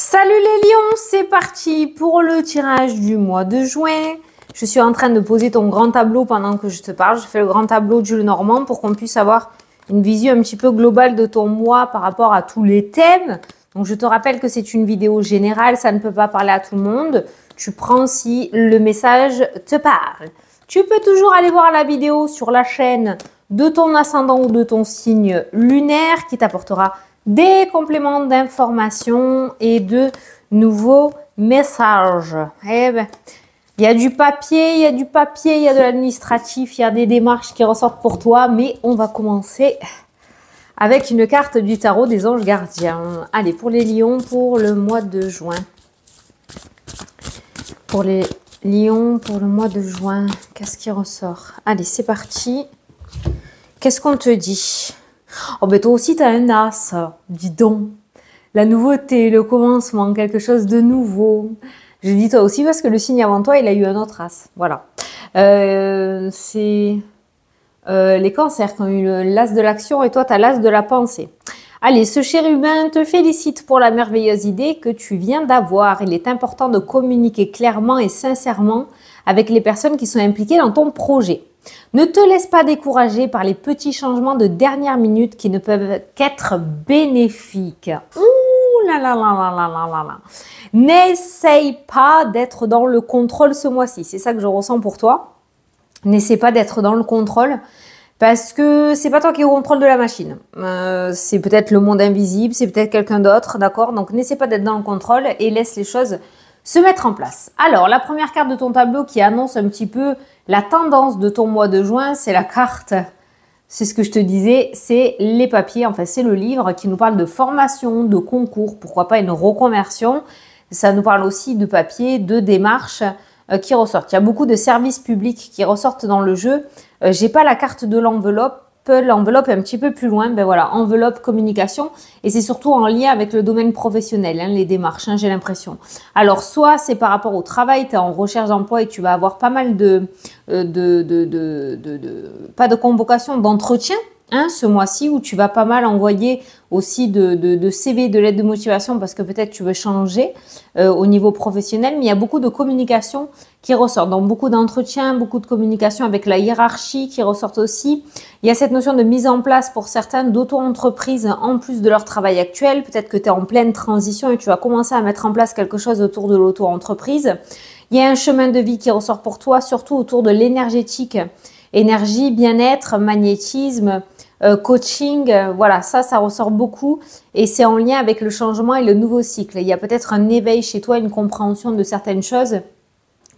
Salut les lions, c'est parti pour le tirage du mois de juin. Je suis en train de poser ton grand tableau pendant que je te parle. Je fais le grand tableau de Jules Normand pour qu'on puisse avoir une vision un petit peu globale de ton mois par rapport à tous les thèmes. Donc je te rappelle que c'est une vidéo générale, ça ne peut pas parler à tout le monde. Tu prends si le message te parle. Tu peux toujours aller voir la vidéo sur la chaîne de ton ascendant ou de ton signe lunaire qui t'apportera des compléments d'informations et de nouveaux messages. Eh ben, il y a du papier, il y a de l'administratif, il y a des démarches qui ressortent pour toi, mais on va commencer avec une carte du tarot des anges gardiens. Allez, pour les lions, pour le mois de juin. Pour les lions, pour le mois de juin, qu'est-ce qui ressort? Allez, c'est parti. Qu'est-ce qu'on te dit? Oh ben toi aussi tu as un as, dis donc. La nouveauté, le commencement, quelque chose de nouveau. Je dis toi aussi parce que le signe avant toi, il a eu un autre as. Voilà. C'est les cancers qui ont eu l'as de l'action et toi tu as l'as de la pensée. Allez, ce chérubin te félicite pour la merveilleuse idée que tu viens d'avoir. Il est important de communiquer clairement et sincèrement avec les personnes qui sont impliquées dans ton projet. Ne te laisse pas décourager par les petits changements de dernière minute qui ne peuvent qu'être bénéfiques. Ouh là là là là là là là là. N'essaye pas d'être dans le contrôle ce mois-ci. C'est ça que je ressens pour toi. N'essaie pas d'être dans le contrôle parce que c'est pas toi qui es au contrôle de la machine. C'est peut-être le monde invisible, c'est peut-être quelqu'un d'autre, d'accord? Donc n'essaie pas d'être dans le contrôle et laisse les choses se mettre en place. Alors, la première carte de ton tableau qui annonce un petit peu la tendance de ton mois de juin, c'est la carte, c'est ce que je te disais, c'est les papiers, enfin c'est le livre qui nous parle de formation, de concours, pourquoi pas une reconversion. Ça nous parle aussi de papier, de démarches qui ressortent. Il y a beaucoup de services publics qui ressortent dans le jeu. J'ai pas la carte de l'enveloppe. L'enveloppe est un petit peu plus loin, ben voilà, enveloppe communication et c'est surtout en lien avec le domaine professionnel, hein, les démarches, hein, j'ai l'impression. Alors soit c'est par rapport au travail, tu es en recherche d'emploi et tu vas avoir pas mal pas de convocation, d'entretien, hein, ce mois-ci où tu vas pas mal envoyer aussi de CV, de lettres de motivation parce que peut-être tu veux changer au niveau professionnel, mais il y a beaucoup de communication qui ressort. Donc beaucoup d'entretiens, beaucoup de communication avec la hiérarchie qui ressortent aussi. Il y a cette notion de mise en place pour certains d'auto-entreprise en plus de leur travail actuel. Peut-être que tu es en pleine transition et tu vas commencer à mettre en place quelque chose autour de l'auto-entreprise. Il y a un chemin de vie qui ressort pour toi, surtout autour de l'énergétique. Énergie, bien-être, magnétisme, coaching, voilà, ça ressort beaucoup et c'est en lien avec le changement et le nouveau cycle. Il y a peut-être un éveil chez toi, une compréhension de certaines choses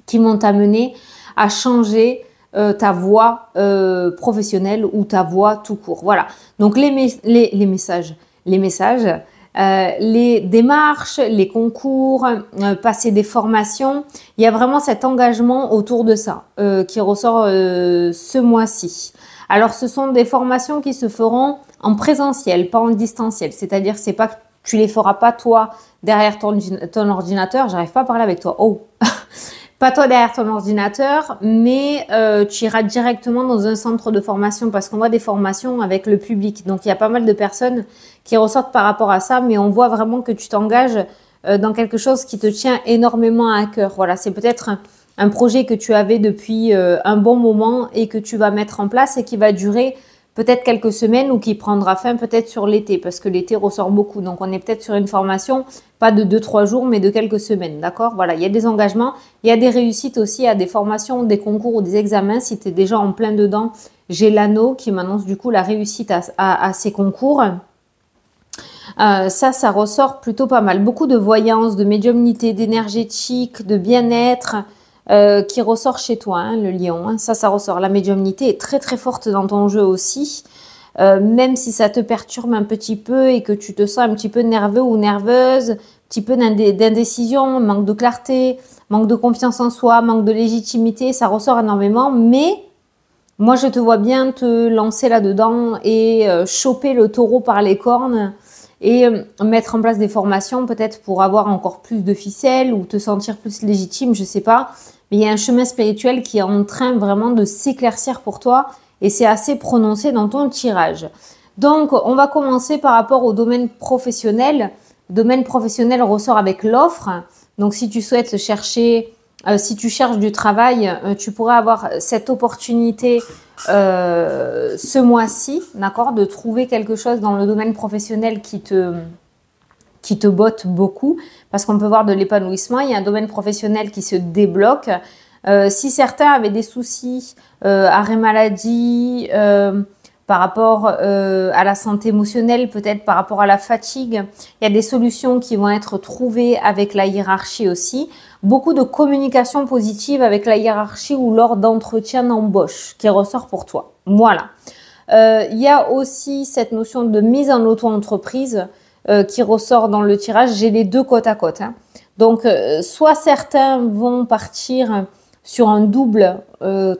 qui vont t'amener à changer ta voie professionnelle ou ta voie tout court. Voilà, donc les messages, les démarches, les concours, passer des formations, il y a vraiment cet engagement autour de ça qui ressort ce mois-ci. Alors, ce sont des formations qui se feront en présentiel, pas en distanciel. C'est-à-dire, c'est pas que tu les feras pas toi derrière ton ordinateur. J'arrive pas à parler avec toi. Oh, pas toi derrière ton ordinateur, mais tu iras directement dans un centre de formation parce qu'on voit des formations avec le public. Donc, il y a pas mal de personnes qui ressortent par rapport à ça, mais on voit vraiment que tu t'engages dans quelque chose qui te tient énormément à cœur. Voilà, c'est peut-être un projet que tu avais depuis un bon moment et que tu vas mettre en place et qui va durer peut-être quelques semaines ou qui prendra fin peut-être sur l'été parce que l'été ressort beaucoup. Donc, on est peut-être sur une formation, pas de 2-3 jours, mais de quelques semaines, d'accord? Voilà, il y a des engagements, il y a des réussites aussi à des formations, des concours ou des examens. Si tu es déjà en plein dedans, j'ai l'anneau qui m'annonce du coup la réussite à ces concours. Ça ressort plutôt pas mal. Beaucoup de voyance, de médiumnité, d'énergétique, de bien-être qui ressort chez toi, hein, le lion. Hein. Ça ressort. La médiumnité est très très forte dans ton jeu aussi. Même si ça te perturbe un petit peu et que tu te sens un petit peu nerveux ou nerveuse, un petit peu d'indécision, manque de clarté, manque de confiance en soi, manque de légitimité, ça ressort énormément. Mais moi, je te vois bien te lancer là-dedans et choper le taureau par les cornes et mettre en place des formations peut-être pour avoir encore plus de ficelles ou te sentir plus légitime, je sais pas. Mais il y a un chemin spirituel qui est en train vraiment de s'éclaircir pour toi et c'est assez prononcé dans ton tirage. Donc, on va commencer par rapport au domaine professionnel. Domaine professionnel ressort avec l'offre. Donc, si tu souhaites chercher, si tu cherches du travail, tu pourrais avoir cette opportunité ce mois-ci, d'accord, de trouver quelque chose dans le domaine professionnel qui te botte beaucoup, parce qu'on peut voir de l'épanouissement. Il y a un domaine professionnel qui se débloque. Si certains avaient des soucis, arrêt maladie, par rapport à la santé émotionnelle, peut-être par rapport à la fatigue, il y a des solutions qui vont être trouvées avec la hiérarchie aussi. Beaucoup de communication positive avec la hiérarchie ou lors d'entretien d'embauche qui ressort pour toi. Voilà. Il y a aussi cette notion de mise en auto-entreprise qui ressort dans le tirage. J'ai les deux côte à côte. Hein. Donc, soit certains vont partir sur un double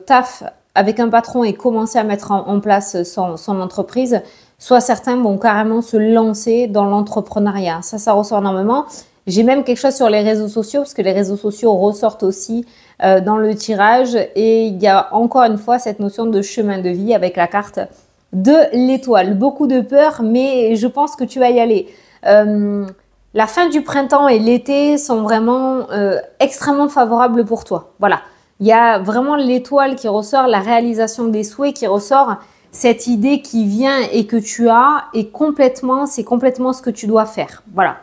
taf avec un patron et commencer à mettre en place son entreprise, soit certains vont carrément se lancer dans l'entrepreneuriat. Ça ressort énormément. J'ai même quelque chose sur les réseaux sociaux, parce que les réseaux sociaux ressortent aussi dans le tirage. Et il y a encore une fois cette notion de chemin de vie avec la carte de l'étoile. Beaucoup de peur, mais je pense que tu vas y aller. La fin du printemps et l'été sont vraiment extrêmement favorables pour toi. Voilà. Il y a vraiment l'étoile qui ressort, la réalisation des souhaits qui ressort, cette idée qui vient et que tu as, et c'est complètement ce que tu dois faire. Voilà.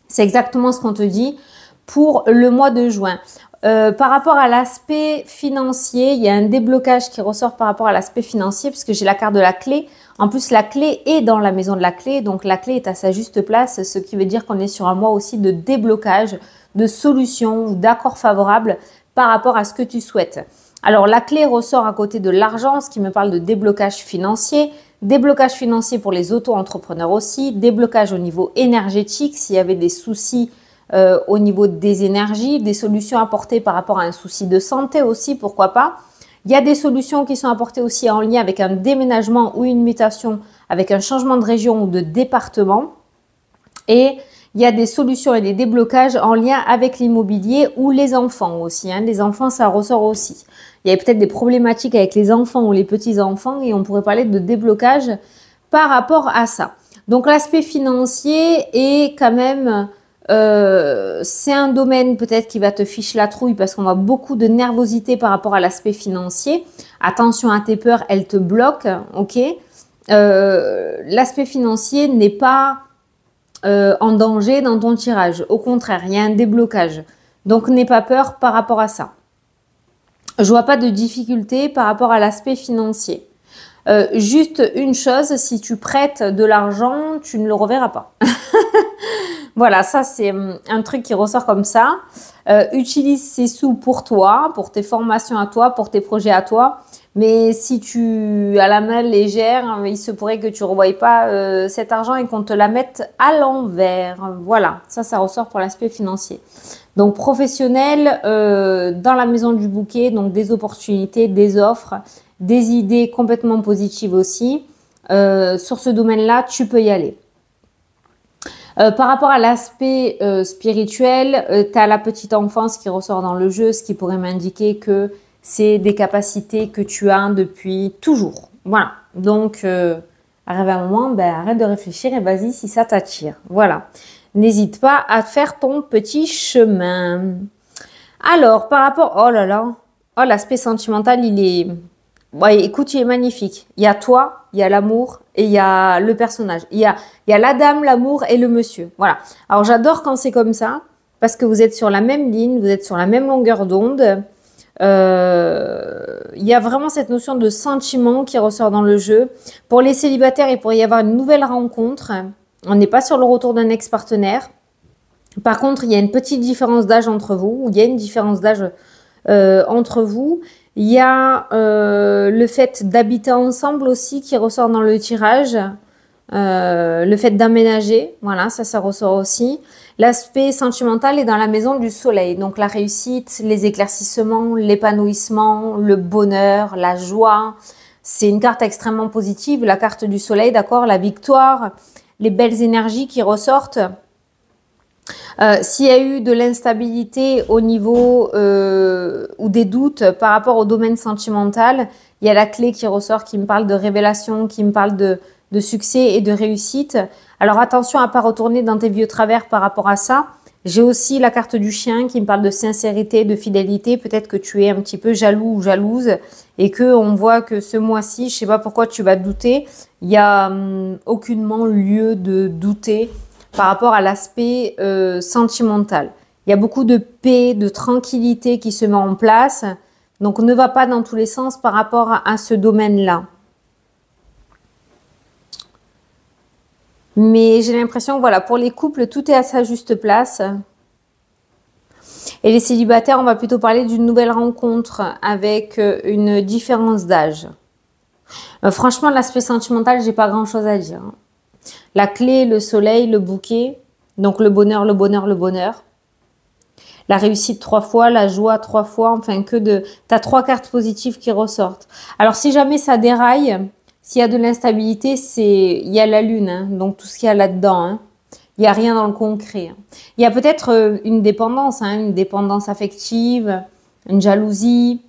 C'est exactement ce qu'on te dit pour le mois de juin. Par rapport à l'aspect financier, il y a un déblocage qui ressort par rapport à l'aspect financier, puisque j'ai la carte de la clé. En plus, la clé est dans la maison de la clé, donc la clé est à sa juste place, ce qui veut dire qu'on est sur un mois aussi de déblocage, de solutions ou d'accords favorables par rapport à ce que tu souhaites. Alors, la clé ressort à côté de l'argent, ce qui me parle de déblocage financier pour les auto-entrepreneurs aussi, déblocage au niveau énergétique, s'il y avait des soucis au niveau des énergies, des solutions apportées par rapport à un souci de santé aussi, pourquoi pas. Il y a des solutions qui sont apportées aussi en lien avec un déménagement ou une mutation, avec un changement de région ou de département. Et il y a des solutions et des déblocages en lien avec l'immobilier ou les enfants aussi. Hein. Les enfants, ça ressort aussi. Il y a peut-être des problématiques avec les enfants ou les petits-enfants et on pourrait parler de déblocage par rapport à ça. Donc, l'aspect financier est quand même... c'est un domaine peut-être qui va te ficher la trouille parce qu'on a beaucoup de nervosité par rapport à l'aspect financier. Attention à tes peurs, elles te bloquent, ok. L'aspect financier n'est pas en danger dans ton tirage. Au contraire, il y a un déblocage. Donc, n'aie pas peur par rapport à ça. Je vois pas de difficulté par rapport à l'aspect financier. Juste une chose, si tu prêtes de l'argent, tu ne le reverras pas. Voilà, ça c'est un truc qui ressort comme ça. Utilise ces sous pour toi, pour tes formations à toi, pour tes projets à toi. Mais si tu as la main légère, il se pourrait que tu ne revoies pas cet argent et qu'on te la mette à l'envers. Voilà, ça ressort pour l'aspect financier. Donc professionnel, dans la maison du bouquet, donc des opportunités, des offres, des idées complètement positives aussi. Sur ce domaine-là, tu peux y aller. Par rapport à l'aspect spirituel, tu as la petite enfance qui ressort dans le jeu, ce qui pourrait m'indiquer que c'est des capacités que tu as depuis toujours. Voilà. Donc, arrive un moment, arrête de réfléchir et vas-y si ça t'attire. Voilà. N'hésite pas à faire ton petit chemin. Alors, par rapport... Oh là là. Oh, l'aspect sentimental, il est... Ouais, écoute, il est magnifique. Il y a toi, il y a l'amour et il y a le personnage. Il y a la dame, l'amour et le monsieur. Voilà. Alors, j'adore quand c'est comme ça parce que vous êtes sur la même ligne, vous êtes sur la même longueur d'onde. Il y a vraiment cette notion de sentiment qui ressort dans le jeu. Pour les célibataires, il pourrait y avoir une nouvelle rencontre. On n'est pas sur le retour d'un ex-partenaire. Par contre, il y a une petite différence d'âge entre vous. Ou il y a une différence d'âge entre vous. Il y a le fait d'habiter ensemble aussi qui ressort dans le tirage. Le fait d'aménager, voilà, ça ressort aussi. L'aspect sentimental est dans la maison du soleil. Donc la réussite, les éclaircissements, l'épanouissement, le bonheur, la joie. C'est une carte extrêmement positive, la carte du soleil, d'accord, la victoire, les belles énergies qui ressortent. S'il y a eu de l'instabilité au niveau ou des doutes par rapport au domaine sentimental, il y a la clé qui ressort qui me parle de révélation, qui me parle de succès et de réussite. Alors attention à pas retourner dans tes vieux travers par rapport à ça. J'ai aussi la carte du chien qui me parle de sincérité, de fidélité. Peut-être que tu es un petit peu jaloux ou jalouse et que on voit que ce mois-ci, je sais pas pourquoi tu vas douter. Il y a aucunement lieu de douter par rapport à l'aspect sentimental. Il y a beaucoup de paix, de tranquillité qui se met en place. Donc ne va pas dans tous les sens par rapport à ce domaine-là. Mais j'ai l'impression que voilà, pour les couples, tout est à sa juste place. Et les célibataires, on va plutôt parler d'une nouvelle rencontre avec une différence d'âge. Franchement, l'aspect sentimental, j'ai pas grand-chose à dire. La clé, le soleil, le bouquet. Donc le bonheur, le bonheur, le bonheur. La réussite 3 fois, la joie 3 fois. Enfin, t'as 3 cartes positives qui ressortent. Alors, si jamais ça déraille... S'il y a de l'instabilité, il y a la lune, hein, donc tout ce qu'il y a là-dedans. Hein. Il n'y a rien dans le concret. Hein. Il y a peut-être une dépendance affective, une jalousie,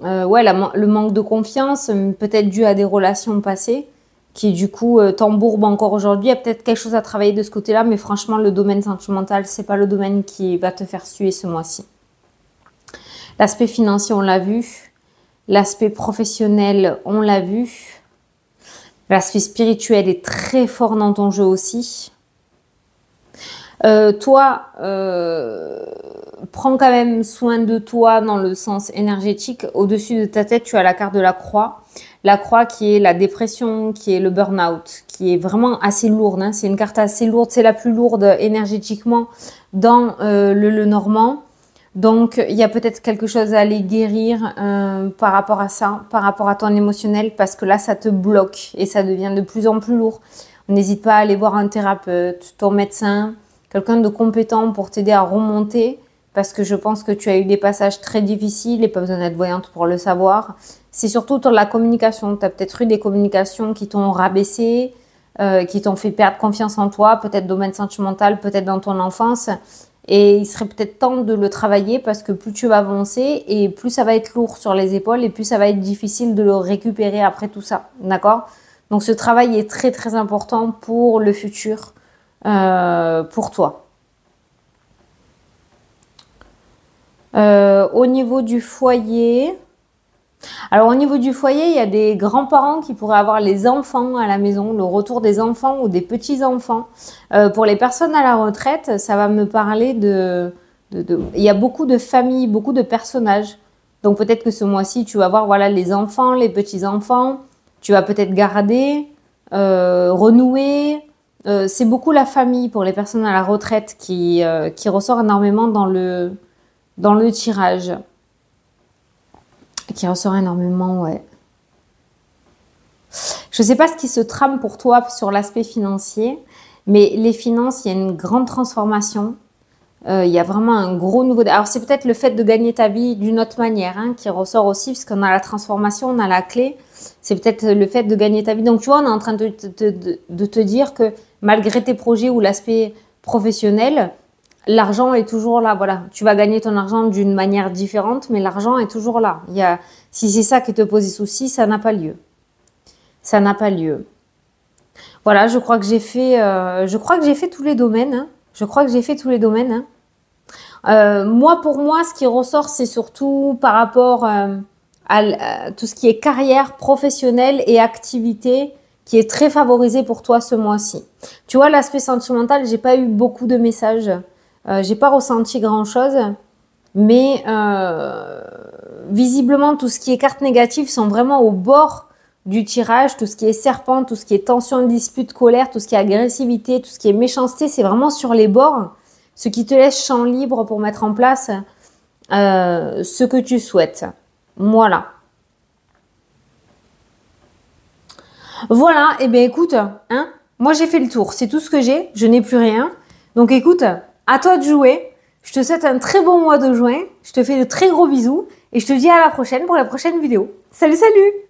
le manque de confiance, peut-être dû à des relations passées, qui du coup t'embourbent encore aujourd'hui. Il y a peut-être quelque chose à travailler de ce côté-là, mais franchement, le domaine sentimental, c'est pas le domaine qui va te faire suer ce mois-ci. L'aspect financier, on l'a vu. L'aspect professionnel, on l'a vu. L'aspect spirituel est très fort dans ton jeu aussi. Toi, prends quand même soin de toi dans le sens énergétique. Au-dessus de ta tête, tu as la carte de la croix. La croix qui est la dépression, qui est le burn-out, qui est vraiment assez lourde. Hein. C'est une carte assez lourde. C'est la plus lourde énergétiquement dans le Normand. Donc, il y a peut-être quelque chose à aller guérir par rapport à ça, par rapport à ton émotionnel, parce que là, ça te bloque et ça devient de plus en plus lourd. N'hésite pas à aller voir un thérapeute, ton médecin, quelqu'un de compétent pour t'aider à remonter, parce que je pense que tu as eu des passages très difficiles et pas besoin d'être voyante pour le savoir. C'est surtout dans la communication. Tu as peut-être eu des communications qui t'ont rabaissé, qui t'ont fait perdre confiance en toi, peut-être domaine sentimental, peut-être dans ton enfance. Et il serait peut-être temps de le travailler parce que plus tu vas avancer et plus ça va être lourd sur les épaules et plus ça va être difficile de le récupérer après tout ça. D'accord? Donc ce travail est très très important pour le futur, pour toi. Au niveau du foyer... Alors au niveau du foyer, il y a des grands-parents qui pourraient avoir les enfants à la maison, le retour des enfants ou des petits-enfants. Pour les personnes à la retraite, ça va me parler il y a beaucoup de familles, beaucoup de personnages. Donc peut-être que ce mois-ci, tu vas voir voilà, les enfants, les petits-enfants. Tu vas peut-être garder, renouer. C'est beaucoup la famille pour les personnes à la retraite qui ressort énormément dans le tirage. Qui ressort énormément, ouais. Je ne sais pas ce qui se trame pour toi sur l'aspect financier, mais les finances, il y a une grande transformation. Il y a vraiment un gros nouveau... Alors, c'est peut-être le fait de gagner ta vie d'une autre manière hein, qui ressort aussi, parce qu'on a la transformation, on a la clé. C'est peut-être le fait de gagner ta vie. Donc, tu vois, on est en train de te dire que malgré tes projets ou l'aspect professionnel, l'argent est toujours là, voilà. Tu vas gagner ton argent d'une manière différente, mais l'argent est toujours là. Si c'est ça qui te pose des soucis, ça n'a pas lieu. Ça n'a pas lieu. Voilà, je crois que j'ai fait tous les domaines. Hein. Je crois que j'ai fait tous les domaines. Hein. Pour moi, ce qui ressort, c'est surtout par rapport à tout ce qui est carrière professionnelle et activité qui est très favorisé pour toi ce mois-ci. Tu vois, l'aspect sentimental, j'ai pas eu beaucoup de messages. J'ai pas ressenti grand-chose, mais visiblement, tout ce qui est cartes négatives sont vraiment au bord du tirage. Tout ce qui est serpent, tout ce qui est tension, dispute, colère, tout ce qui est agressivité, tout ce qui est méchanceté, c'est vraiment sur les bords. Ce qui te laisse champ libre pour mettre en place ce que tu souhaites. Voilà. Voilà, et bien écoute, hein, moi j'ai fait le tour. C'est tout ce que j'ai, je n'ai plus rien. Donc écoute... À toi de jouer. Je te souhaite un très bon mois de juin. Je te fais de très gros bisous et je te dis à la prochaine pour la prochaine vidéo. Salut, salut!